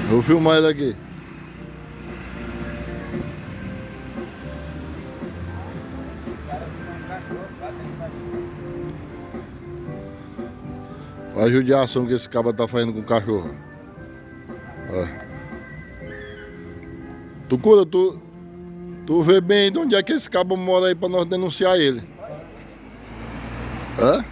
Vou filmar ele aqui. Olha a judiação que esse cabra tá fazendo com o cachorro. Olha. Tu vê bem de onde é que esse cabra mora aí pra nós denunciar ele. Hã?